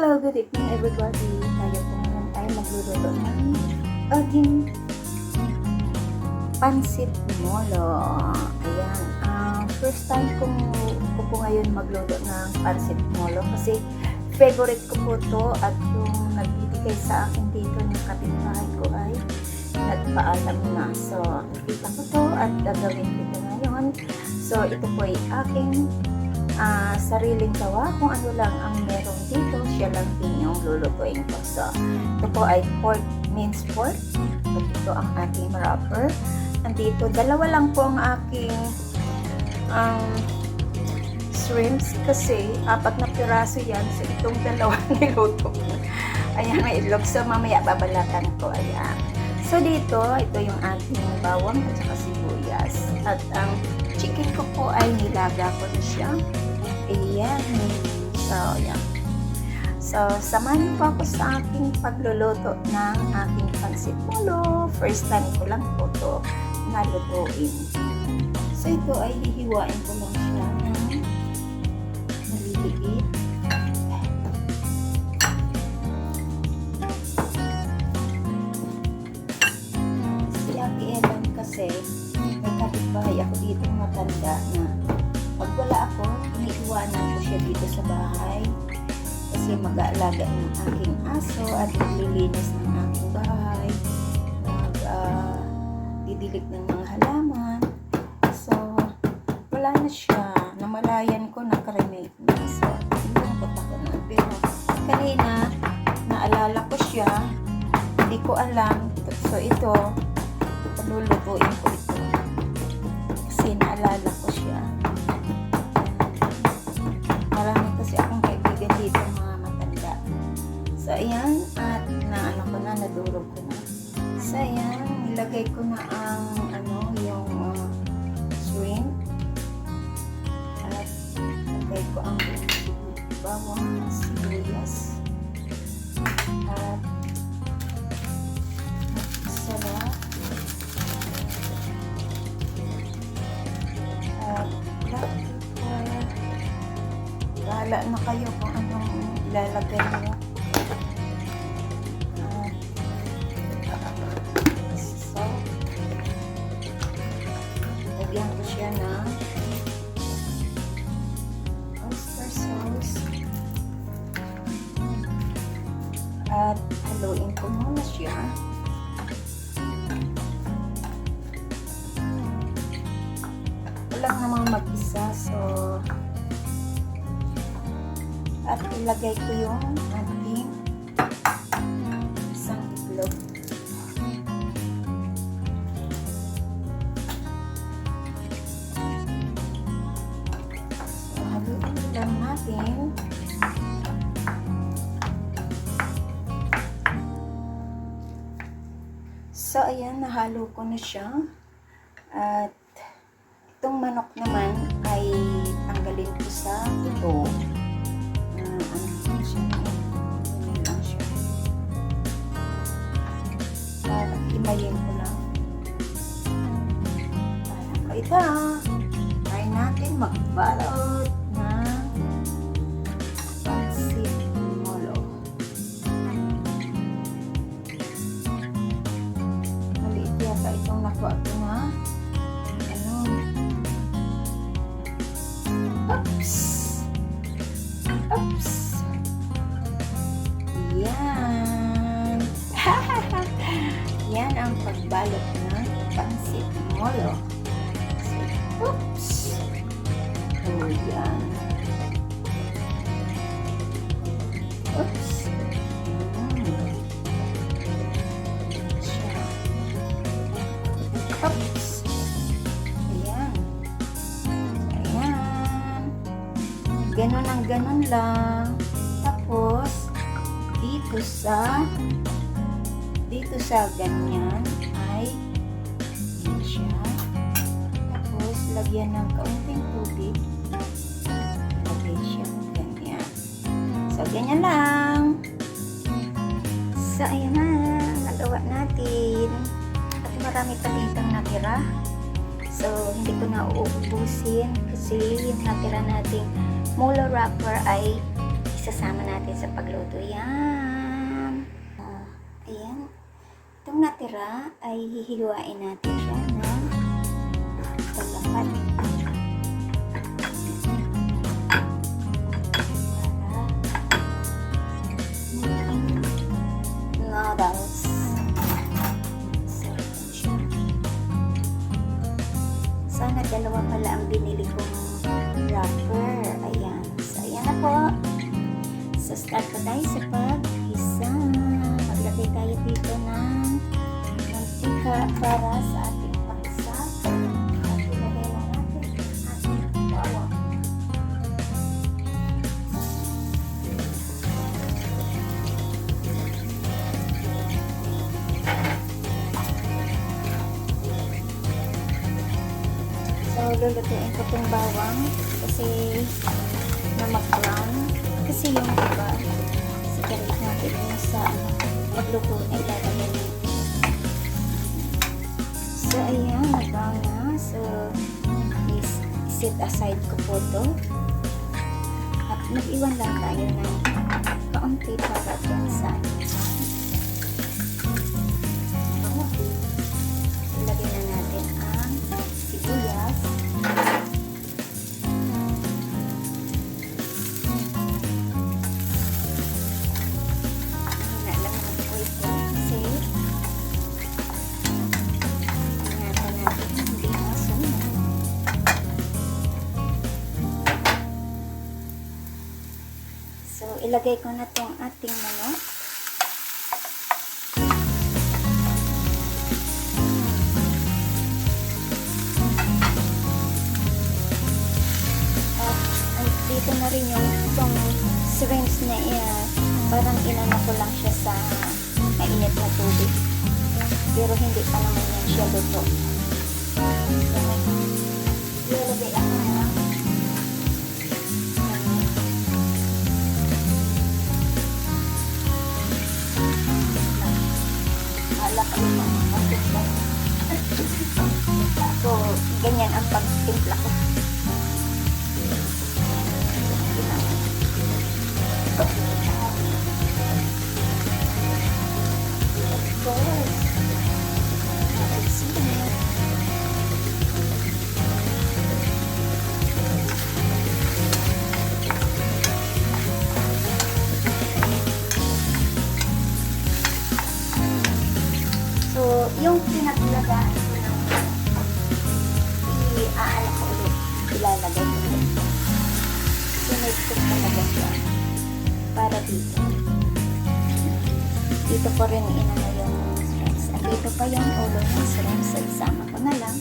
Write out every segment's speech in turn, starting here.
Hello, good evening everybody. Tayo po ngayon ay magluluto ng ating pansit molo. Ayan, first time ko po ngayon magluto ng pansit molo kasi favorite ko po to at yung nagbibigay sa akin dito ng kapitbahay ko ay nagpaalam na. So, nakita ko to at gagawin ko ito ngayon. So, ito po ay aking sariling gawa. Kung ano lang ang meron dito, siya lang din yung lulutuin ko. So, ito po ay minced pork. Ito ang aking wrapper. Andito, dalawa lang po ang aking shrimps kasi 4 na piraso yan. So, itong dalawa niluto ko. Ayan, may itlog. So, mamaya babalatan ko. Ayan. So, dito, ito yung ating bawang at saka sibuyas. At ang chicken ko po ay nilaga ko na siya. Ayan. So, yan. So, samahan niyo po ako sa aking pagluluto ng aking pansit molo. First time ko lang po ito nalutuin. So, ito ay hihiwain ko lang siya ng maliliit. Si Ate Ellen kasi may kapitbahay ako dito matanda na pag wala ako, iniiwanan ko siya dito sa bahay kasi mag-aalaga ng aking aso at naglilinis ng aking bahay, didilig ng mga halaman. So, wala na siya. Namalayan ko, nakarimate na. So, nilungkot ako na. Pero, kanina, naalala ko siya. Hindi ko alam. So, ito, palulutuin ko ito. Kasi naalala ko siya. Marami kasi akong kaibigan dito, mga matanda. So, ayan. At naano ko na, nadurog ko na. So, ayan. Nilagay ko na ang, yung shrimp. At nilagay ko ang bawang sibuyas. At sarap. At black pepper. Bahala na kayo kung anong ilalagay niyo. Lagyan ko siya ng oyster sauce. At haluin ko muna siya. Walang namang mag-isa. So, at ilagay ko yung ating isang itlog. Lang natin. So, ayan, nahalo ko na siya. At itong manok naman ay tanggalin ko sa ito. At himayin ko lang. Parang ito. Try natin magbalot. Itong nakuha ko na oops yan yan ang pagbalot ng pansit molo. Oops yan oops. Oops. Ayan. Ayan. Ganon ang ganon lang. Tapos, dito sa ganyan ay ayan siya. Tapos, lagyan ng kaunting tubig. Lagyan siya ng ganyan. So, ganyan lang. So, ayan na. Nagawa natin. Marami pa ditong natira. So, hindi ko na uubusin kasi yung natira nating molo wrapper ay isasama natin sa pagluto yan. Ayan. Itong natira ay hihiwain natin siya na paglapat. Noodles. Sana dalawa pala ang binili kong wrapper. Ayan. So, ayan na po. So, start po tayo sa pag-isa. Maglagay tayo dito ng mantika para sa ating pag-isa. At ilagay na natin ang ating bawang. So, lulutuin ko itong bawang kasi na mag-brown. Kasi yung iba, sigarit natin yung sa pagluto ay lalagay dito. So, ayan, nag-brown na. So, set aside ko po ito. At mag-iwan lang tayo ng kaunti para dyan sa ilagay na natin ang sibuyas. So, ilagay ko na tong ating manok. At dito na rin yung itong shrimps na parang inano ko lang siya sa mainit na tubig. Pero hindi pa naman yan siya luto. So, ilagay ako na so, ganyan ang pagtimpla ko. Of course. So, yung pinaglagaan ko ng iaalak ko ulit, ilalagay ko ulit. Sinigtog talaga siya para dito. Dito ko rin inano yung shrimps. At dito pa yung ulo ng shrimps. So, isama ko na lang.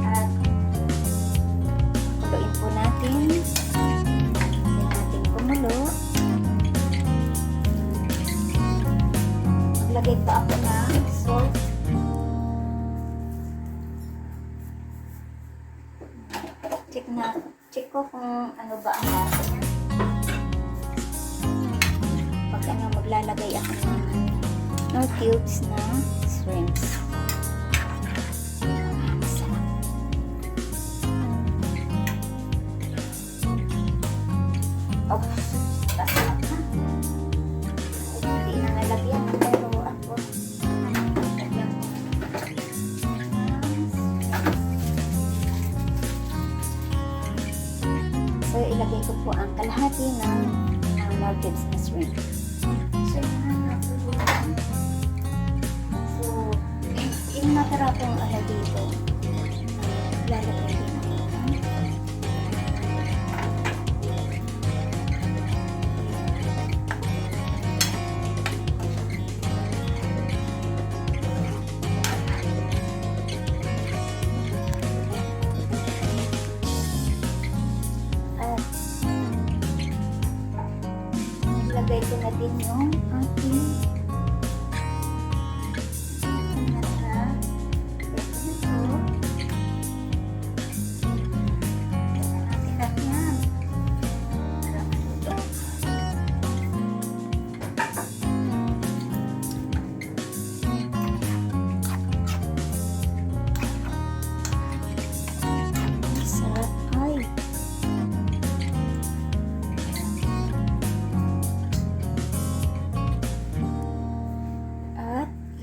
At kuluin po natin. Hindi natin kumulo. Maglagay pa ako ng salt. Check ko kung ano ba ang lasa niya. Pag maglalagay ako ng cubes na shrimps. Masarap. Oh, masarap na. Hindi na nalagyan. Pero ako, lagyan ko. So, ilagay ko po ang kalahati ng nuggets na shrimp. So, yung natara pong dito, lalagay din ako. Ilagay ko na din yung ating natira.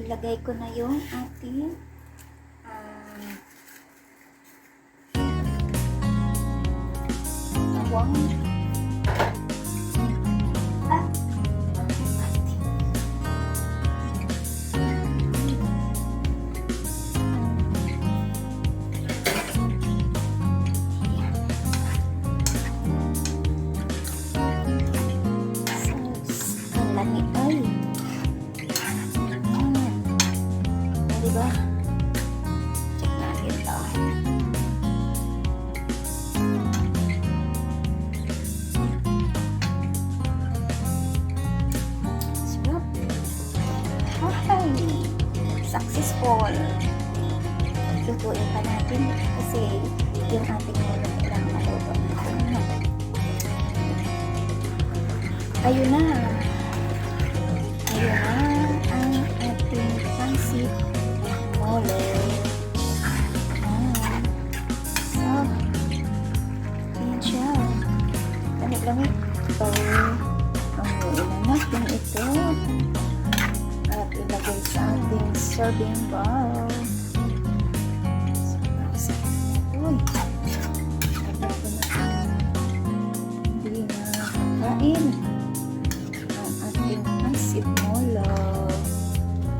ilagay ko na yung ating bawang. Diba? Check natin to. Sarap. Okay. Successful. Lutuin pa natin kasi yung ating ulo kailangan maluto na. Ayun na. Ayun na ang ating pansit molo. So, ayan siya. Lamig-lamig. So, amuin na natin ito. At ilagay sa ating serving bowl. So, nakasakin na ito. Ilagay ko na hindi na kain ang ating pansit molo.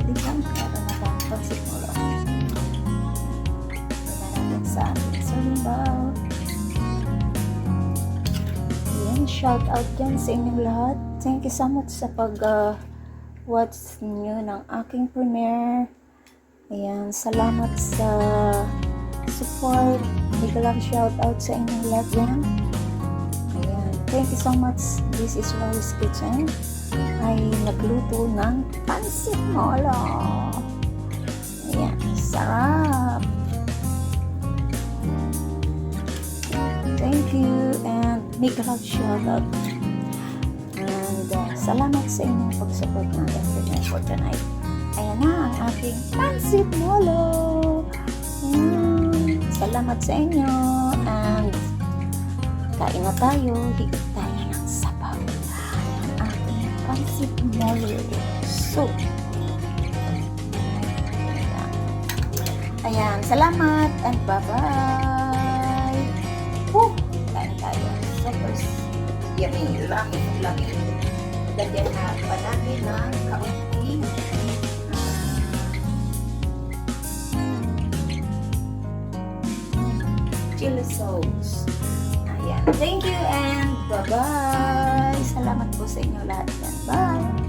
Di ba? Meron na tayong pansit molo. Sa ating serving bowl. Ayan, shout out dyan sa inyong lahat. Thank you so much sa watch nyo ng aking premiere. Ayan, salamat sa support. Big love shout out sa inyong lahat dyan. Ayan, thank you so much. This is Rose Kitchen. Ay nagluto ng pansit molo. Ayan, sarap. Thank you and big love shout out. And salamat sa inyong pag-support natin for tonight. Ayan na ang ating pansit molo. Salamat sa inyo and kain na tayo. Higit tayo ng sabaw ng ating pansit molo soup. Ayan, salamat and bye-bye. Woo! Kain tayo. Super yummy. Langit. Lagyan na pa natin ng kaunting chili sauce. Ayan. Thank you and bye-bye. Salamat po sa inyo lahat. Bye!